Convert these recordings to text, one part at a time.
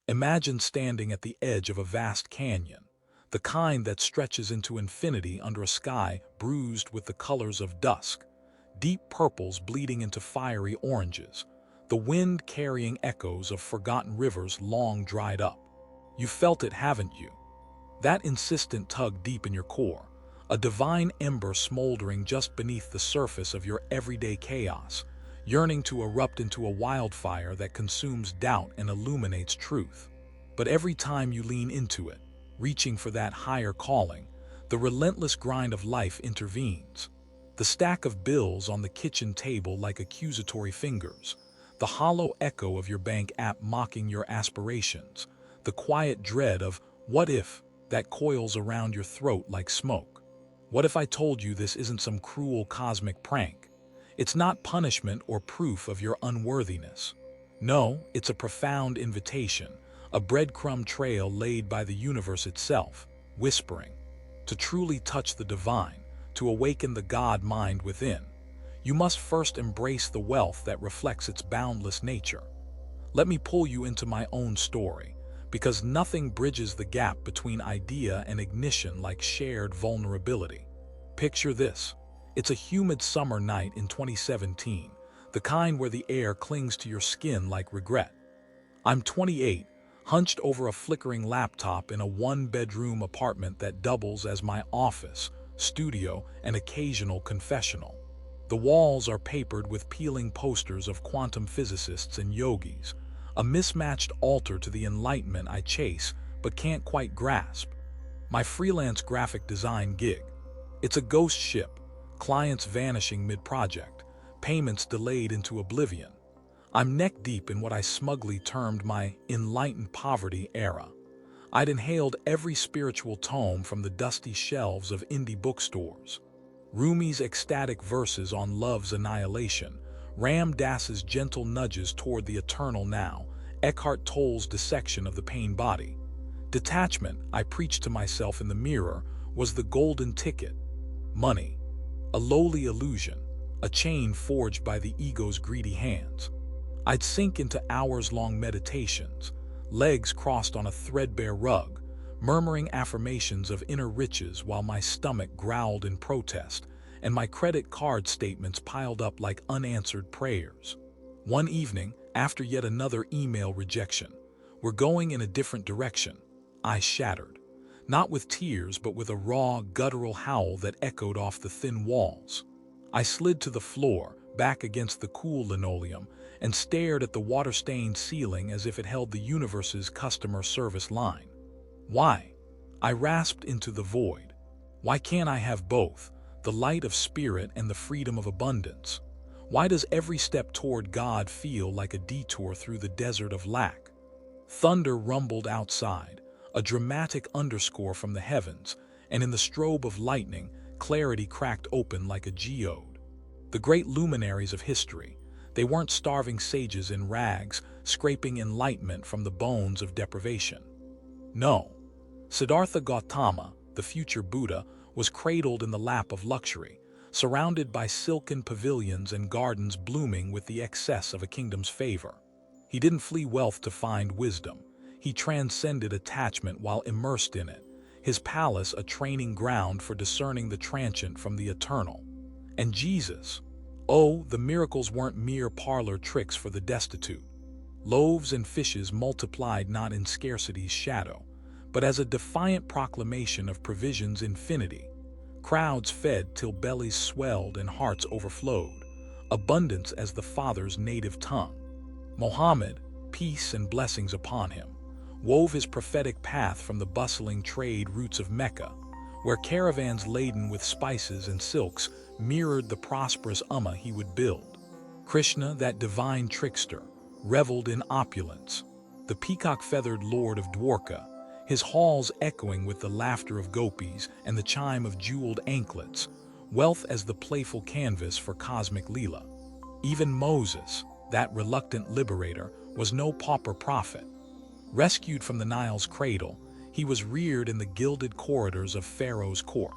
Imagine standing at the edge of a vast canyon, the kind that stretches into infinity under a sky bruised with the colors of dusk, deep purples bleeding into fiery oranges, the wind carrying echoes of forgotten rivers long dried up. You felt it, haven't you? That insistent tug deep in your core, a divine ember smoldering just beneath the surface of your everyday chaos, yearning to erupt into a wildfire that consumes doubt and illuminates truth. But every time you lean into it, reaching for that higher calling, the relentless grind of life intervenes. The stack of bills on the kitchen table like accusatory fingers, the hollow echo of your bank app mocking your aspirations, the quiet dread of what if that coils around your throat like smoke. What if I told you this isn't some cruel cosmic prank? It's not punishment or proof of your unworthiness. No, it's a profound invitation, a breadcrumb trail laid by the universe itself, whispering. To truly touch the divine, to awaken the God mind within, you must first embrace the wealth that reflects its boundless nature. Let me pull you into my own story, because nothing bridges the gap between idea and ignition like shared vulnerability. Picture this. It's a humid summer night in 2017, the kind where the air clings to your skin like regret. I'm 28, hunched over a flickering laptop in a one-bedroom apartment that doubles as my office, studio, and occasional confessional. The walls are papered with peeling posters of quantum physicists and yogis, a mismatched altar to the enlightenment I chase but can't quite grasp. My freelance graphic design gig. It's a ghost ship, clients vanishing mid-project, payments delayed into oblivion. I'm neck-deep in what I smugly termed my enlightened poverty era. I'd inhaled every spiritual tome from the dusty shelves of indie bookstores. Rumi's ecstatic verses on love's annihilation, Ram Dass's gentle nudges toward the eternal now, Eckhart Tolle's dissection of the pain body. Detachment, I preached to myself in the mirror, was the golden ticket. Money, a lowly illusion, a chain forged by the ego's greedy hands. I'd sink into hours-long meditations, legs crossed on a threadbare rug, murmuring affirmations of inner riches while my stomach growled in protest, and my credit card statements piled up like unanswered prayers. One evening, after yet another email rejection, "We're going in a different direction," I shattered, not with tears but with a raw, guttural howl that echoed off the thin walls. I slid to the floor, back against the cool linoleum, and stared at the water-stained ceiling as if it held the universe's customer service line. Why? I rasped into the void. Why can't I have both, the light of spirit and the freedom of abundance? Why does every step toward God feel like a detour through the desert of lack? Thunder rumbled outside, a dramatic underscore from the heavens, and in the strobe of lightning, clarity cracked open like a geode. The great luminaries of history, they weren't starving sages in rags, scraping enlightenment from the bones of deprivation. No. Siddhartha Gautama, the future Buddha, was cradled in the lap of luxury, surrounded by silken pavilions and gardens blooming with the excess of a kingdom's favor. He didn't flee wealth to find wisdom. He transcended attachment while immersed in it, his palace a training ground for discerning the transient from the eternal. And Jesus? Oh, the miracles weren't mere parlor tricks for the destitute. Loaves and fishes multiplied not in scarcity's shadow, but as a defiant proclamation of provision's infinity. Crowds fed till bellies swelled and hearts overflowed, abundance as the Father's native tongue. Mohammed, peace and blessings upon him, wove his prophetic path from the bustling trade routes of Mecca, where caravans laden with spices and silks mirrored the prosperous Ummah he would build. Krishna, that divine trickster, reveled in opulence, the peacock-feathered lord of Dwarka, his halls echoing with the laughter of gopis and the chime of jeweled anklets, wealth as the playful canvas for cosmic Leela. Even Moses, that reluctant liberator, was no pauper prophet. Rescued from the Nile's cradle, he was reared in the gilded corridors of Pharaoh's court,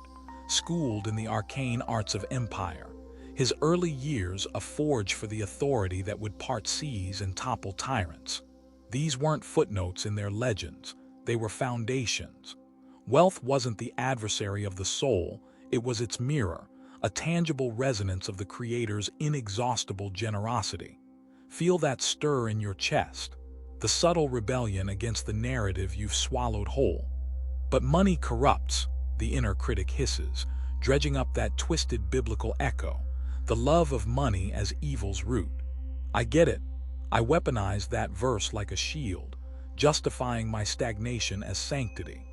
schooled in the arcane arts of empire, his early years a forge for the authority that would part seas and topple tyrants. These weren't footnotes in their legends, they were foundations. Wealth wasn't the adversary of the soul, it was its mirror, a tangible resonance of the Creator's inexhaustible generosity. Feel that stir in your chest, the subtle rebellion against the narrative you've swallowed whole. But money corrupts, the inner critic hisses, dredging up that twisted biblical echo, the love of money as evil's root. I get it. I weaponize that verse like a shield, justifying my stagnation as sanctity.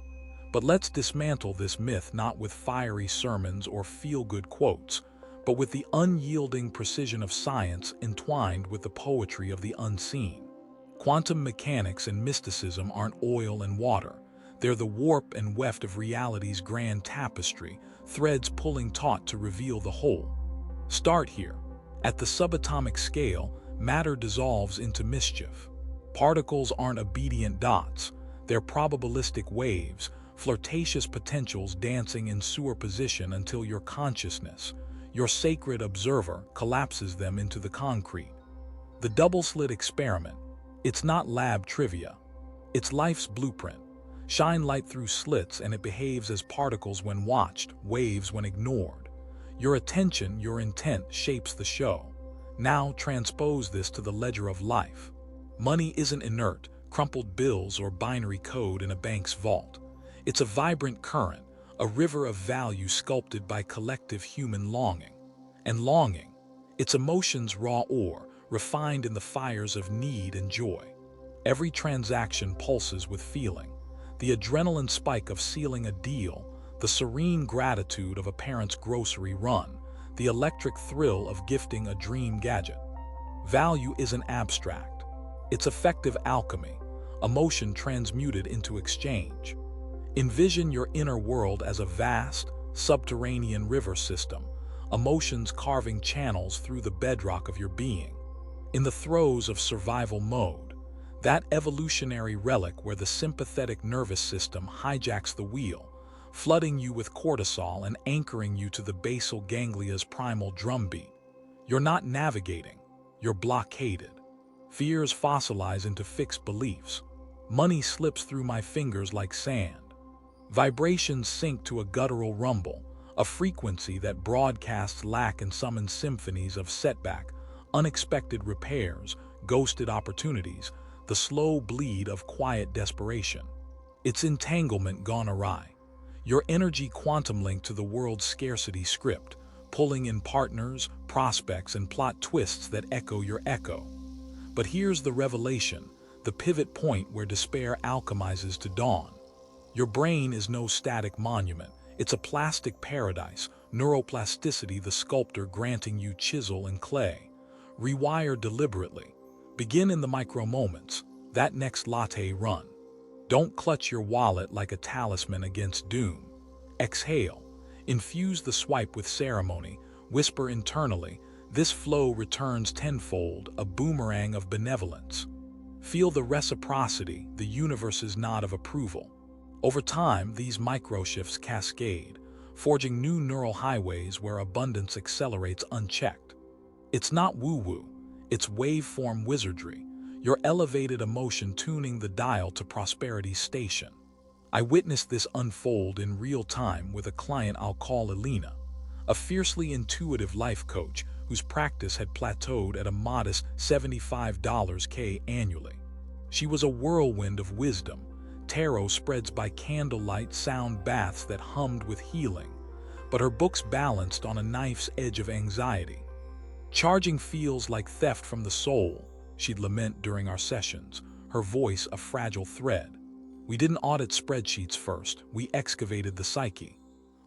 But let's dismantle this myth not with fiery sermons or feel-good quotes, but with the unyielding precision of science entwined with the poetry of the unseen. Quantum mechanics and mysticism aren't oil and water. They're the warp and weft of reality's grand tapestry, threads pulling taut to reveal the whole. Start here. At the subatomic scale, matter dissolves into mischief. Particles aren't obedient dots. They're probabilistic waves, flirtatious potentials dancing in sewer position until your consciousness, your sacred observer, collapses them into the concrete. The double-slit experiment. It's not lab trivia. It's life's blueprint. Shine light through slits and it behaves as particles when watched, waves when ignored. Your attention, your intent shapes the show. Now transpose this to the ledger of life. Money isn't inert, crumpled bills or binary code in a bank's vault. It's a vibrant current, a river of value sculpted by collective human longing. And longing, it's emotion's raw ore, refined in the fires of need and joy. Every transaction pulses with feeling. The adrenaline spike of sealing a deal, the serene gratitude of a parent's grocery run, the electric thrill of gifting a dream gadget. Value isn't abstract. It's effective alchemy, emotion transmuted into exchange. Envision your inner world as a vast, subterranean river system, emotions carving channels through the bedrock of your being. In the throes of survival mode, that evolutionary relic where the sympathetic nervous system hijacks the wheel, flooding you with cortisol and anchoring you to the basal ganglia's primal drumbeat. You're not navigating, you're blockaded. Fears fossilize into fixed beliefs. Money slips through my fingers like sand. Vibrations sink to a guttural rumble, a frequency that broadcasts lack and summons symphonies of setback, unexpected repairs, ghosted opportunities, the slow bleed of quiet desperation. It's entanglement gone awry. Your energy quantum linked to the world's scarcity script, pulling in partners, prospects, and plot twists that echo your echo. But here's the revelation, the pivot point where despair alchemizes to dawn. Your brain is no static monument. It's a plastic paradise, neuroplasticity the sculptor granting you chisel and clay. Rewire deliberately. Begin in the micro moments, that next latte run. Don't clutch your wallet like a talisman against doom. Exhale. Infuse the swipe with ceremony. Whisper internally, this flow returns tenfold, a boomerang of benevolence. Feel the reciprocity, the universe's nod of approval. Over time, these micro-shifts cascade, forging new neural highways where abundance accelerates unchecked. It's not woo-woo, it's waveform wizardry, your elevated emotion tuning the dial to prosperity's station. I witnessed this unfold in real time with a client I'll call Elena, a fiercely intuitive life coach whose practice had plateaued at a modest $75K annually. She was a whirlwind of wisdom, tarot spreads by candlelight, sound baths that hummed with healing, but her books balanced on a knife's edge of anxiety. Charging feels like theft from the soul, she'd lament during our sessions, her voice a fragile thread. We didn't audit spreadsheets first, we excavated the psyche.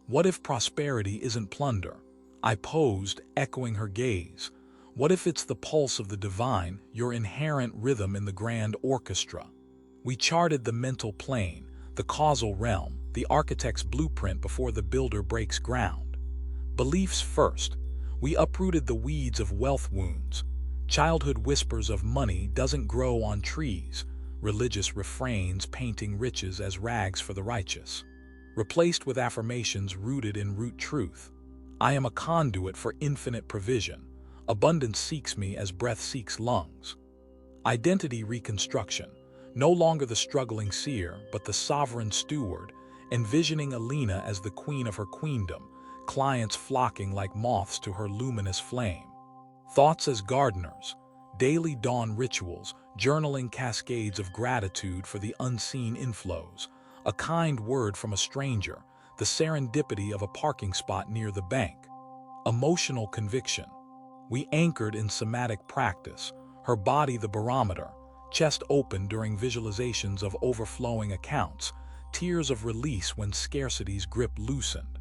What if prosperity isn't plunder? I posed, echoing her gaze. What if it's the pulse of the divine, your inherent rhythm in the grand orchestra? We charted the mental plane, the causal realm, the architect's blueprint before the builder breaks ground. Beliefs first. We uprooted the weeds of wealth wounds. Childhood whispers of money doesn't grow on trees, religious refrains painting riches as rags for the righteous. Replaced with affirmations rooted in root truth. I am a conduit for infinite provision. Abundance seeks me as breath seeks lungs. Identity reconstruction. no longer the struggling seer, but the sovereign steward, envisioning Alina as the queen of her queendom, clients flocking like moths to her luminous flame. Thoughts as gardeners, daily dawn rituals, journaling cascades of gratitude for the unseen inflows, a kind word from a stranger, the serendipity of a parking spot near the bank. Emotional conviction. We anchored in somatic practice, her body the barometer, chest open during visualizations of overflowing accounts, tears of release when scarcity's grip loosened.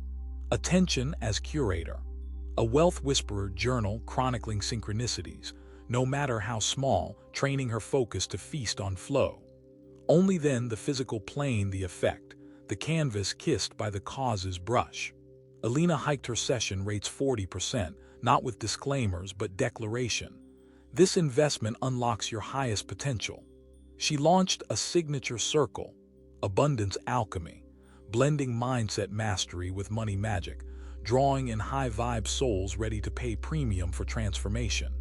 Attention as curator. A wealth whisperer journal chronicling synchronicities, no matter how small, training her focus to feast on flow. Only then the physical plane the effect, the canvas kissed by the cause's brush. Alina hiked her session rates 40%, not with disclaimers but declaration. This investment unlocks your highest potential. She launched a signature circle, Abundance Alchemy, blending mindset mastery with money magic, drawing in high-vibe souls ready to pay premium for transformation.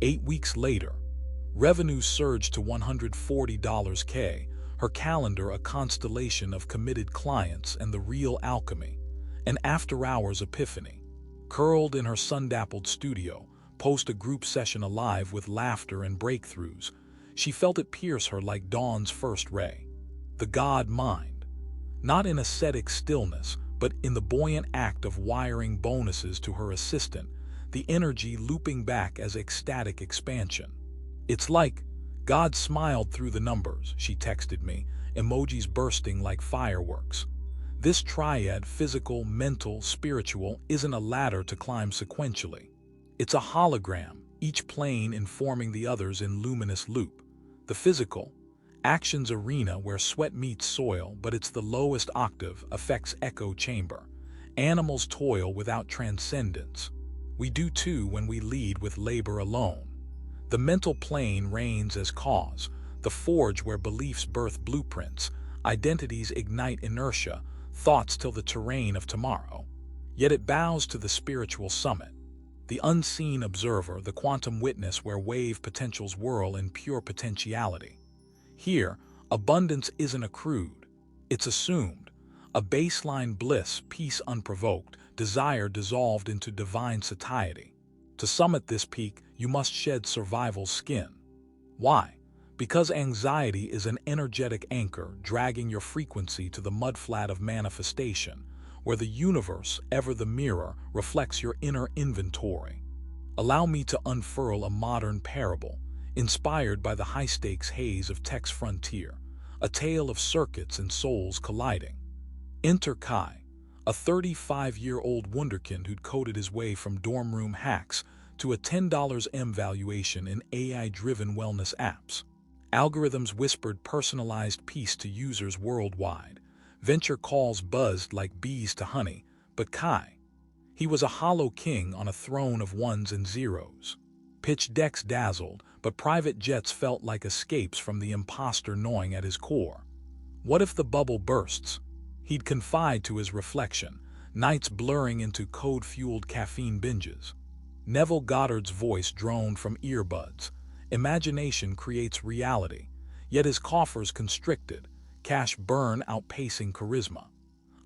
8 weeks later, revenues surged to $140K, her calendar a constellation of committed clients and the real alchemy, an after-hours epiphany. Curled in her sun-dappled studio, post a group session alive with laughter and breakthroughs, she felt it pierce her like dawn's first ray. The God mind. Not in ascetic stillness, but in the buoyant act of wiring bonuses to her assistant, the energy looping back as ecstatic expansion. It's like, God smiled through the numbers, she texted me, emojis bursting like fireworks. This triad, physical, mental, spiritual, isn't a ladder to climb sequentially. It's a hologram, each plane informing the others in luminous loop. The physical, action's arena where sweat meets soil, but it's the lowest octave, affects echo chamber. Animals toil without transcendence. We do too when we lead with labor alone. The mental plane reigns as cause, the forge where beliefs birth blueprints, identities ignite inertia, thoughts till the terrain of tomorrow. Yet it bows to the spiritual summit. The unseen observer, the quantum witness where wave potentials whirl in pure potentiality. Here, abundance isn't accrued, it's assumed. A baseline bliss, peace unprovoked, desire dissolved into divine satiety. To summit this peak, you must shed survival's skin. Why? Because anxiety is an energetic anchor dragging your frequency to the mudflat of manifestation, where the universe, ever the mirror, reflects your inner inventory. Allow me to unfurl a modern parable, inspired by the high-stakes haze of tech's frontier, a tale of circuits and souls colliding. Enter Kai, a 35-year-old wunderkind who'd coded his way from dorm room hacks to a $10 M valuation in AI-driven wellness apps. Algorithms whispered personalized peace to users worldwide. Venture calls buzzed like bees to honey, but Kai, he was a hollow king on a throne of ones and zeros. Pitch decks dazzled, but private jets felt like escapes from the imposter gnawing at his core. What if the bubble bursts? He'd confide to his reflection, nights blurring into code-fueled caffeine binges. Neville Goddard's voice droned from earbuds. Imagination creates reality, yet his coffers constricted, cash burn outpacing charisma.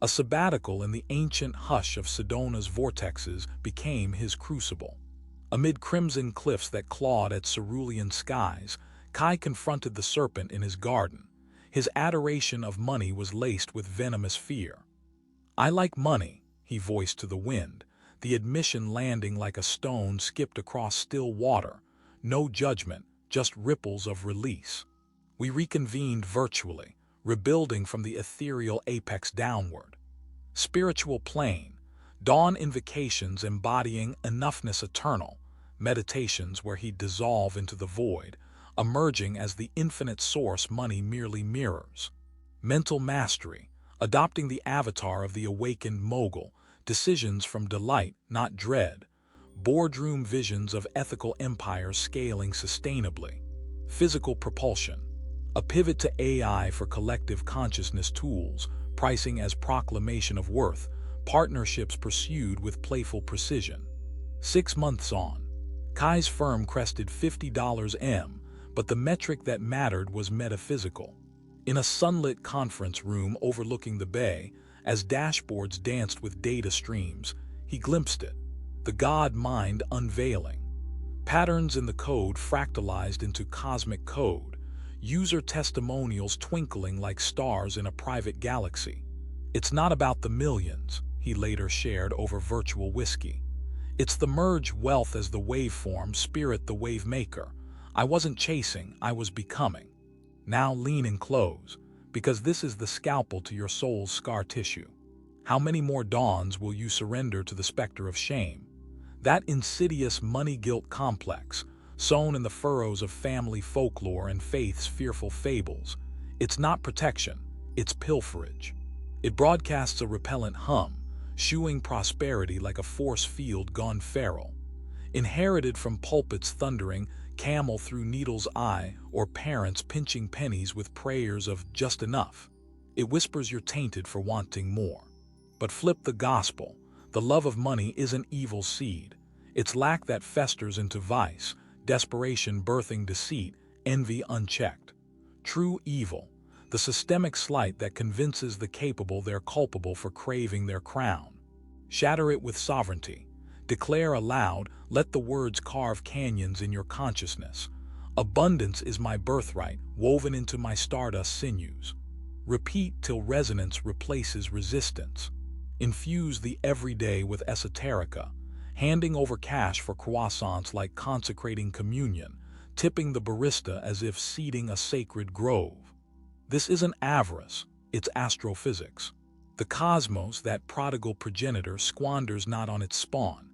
A sabbatical in the ancient hush of Sedona's vortexes became his crucible. Amid crimson cliffs that clawed at cerulean skies, Kai confronted the serpent in his garden. His adoration of money was laced with venomous fear. "I like money," he voiced to the wind, the admission landing like a stone skipped across still water. No judgment, just ripples of release. We reconvened virtually, rebuilding from the ethereal apex downward. Spiritual plane, dawn invocations embodying enoughness eternal, meditations where he'd dissolve into the void, emerging as the infinite source money merely mirrors. Mental mastery, adopting the avatar of the awakened mogul, decisions from delight, not dread. Boardroom visions of ethical empires scaling sustainably. Physical propulsion, a pivot to AI for collective consciousness tools, pricing as proclamation of worth, partnerships pursued with playful precision. 6 months on, Kai's firm crested $50 M, but the metric that mattered was metaphysical. In a sunlit conference room overlooking the bay, as dashboards danced with data streams, he glimpsed it, the God mind unveiling. Patterns in the code fractalized into cosmic code, user testimonials twinkling like stars in a private galaxy. It's not about the millions, he later shared over virtual whiskey. It's the merge wealth as the waveform, spirit the wave maker. I wasn't chasing, I was becoming. Now lean and close, because this is the scalpel to your soul's scar tissue. How many more dawns will you surrender to the specter of shame? That insidious money-guilt complex, sown in the furrows of family folklore and faith's fearful fables. It's not protection, it's pilferage. It broadcasts a repellent hum, shooing prosperity like a force field gone feral. Inherited from pulpits thundering, camel through needle's eye, or parents pinching pennies with prayers of just enough. It whispers you're tainted for wanting more. But flip the gospel. The love of money isn't evil seed. It's lack that festers into vice, desperation birthing deceit, envy unchecked. True evil, the systemic slight that convinces the capable they're culpable for craving their crown. Shatter it with sovereignty. Declare aloud, let the words carve canyons in your consciousness. Abundance is my birthright, woven into my stardust sinews. Repeat till resonance replaces resistance. Infuse the everyday with esoterica, handing over cash for croissants like consecrating communion, tipping the barista as if seeding a sacred grove. This isn't avarice, it's astrophysics. The cosmos, that prodigal progenitor, squanders not on its spawn.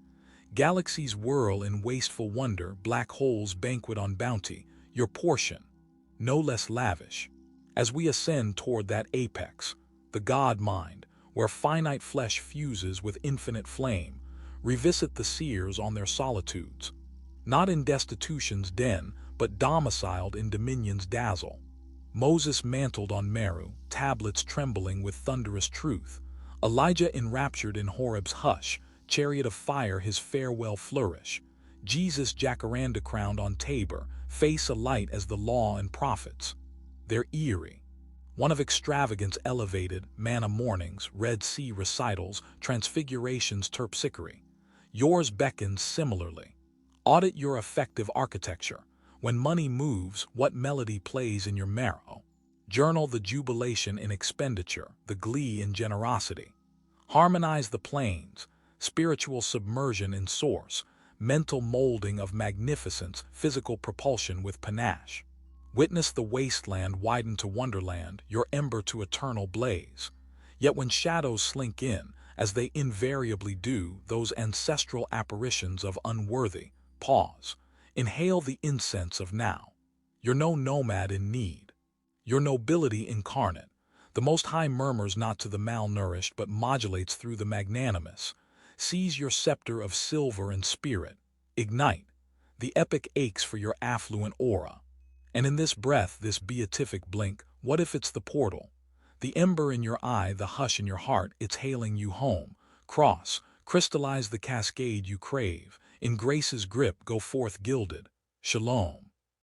Galaxies whirl in wasteful wonder, black holes banquet on bounty, your portion, no less lavish. As we ascend toward that apex, the God mind, where finite flesh fuses with infinite flame, revisit the seers on their solitudes. Not in destitution's den, but domiciled in dominion's dazzle. Moses mantled on Meru, tablets trembling with thunderous truth. Elijah enraptured in Horeb's hush, chariot of fire his farewell flourish. Jesus jacaranda crowned on Tabor, face alight as the law and prophets. They're eerie. One of extravagance elevated, manna mornings, Red Sea recitals, transfiguration's terpsichore. Yours beckons similarly. Audit your effective architecture. When money moves, what melody plays in your marrow? Journal the jubilation in expenditure, the glee in generosity. Harmonize the planes, spiritual submersion in source, mental molding of magnificence, physical propulsion with panache. Witness the wasteland widen to wonderland, your ember to eternal blaze. Yet when shadows slink in, as they invariably do, those ancestral apparitions of unworthy, pause. Inhale the incense of now. You're no nomad in need. Your nobility incarnate. The Most High murmurs not to the malnourished but modulates through the magnanimous. Seize your scepter of silver and spirit. Ignite. The epic aches for your affluent aura. And in this breath, this beatific blink, what if it's the portal? The ember in your eye, the hush in your heart, it's hailing you home. Cross, crystallize the cascade you crave. In grace's grip, go forth gilded. Shalom.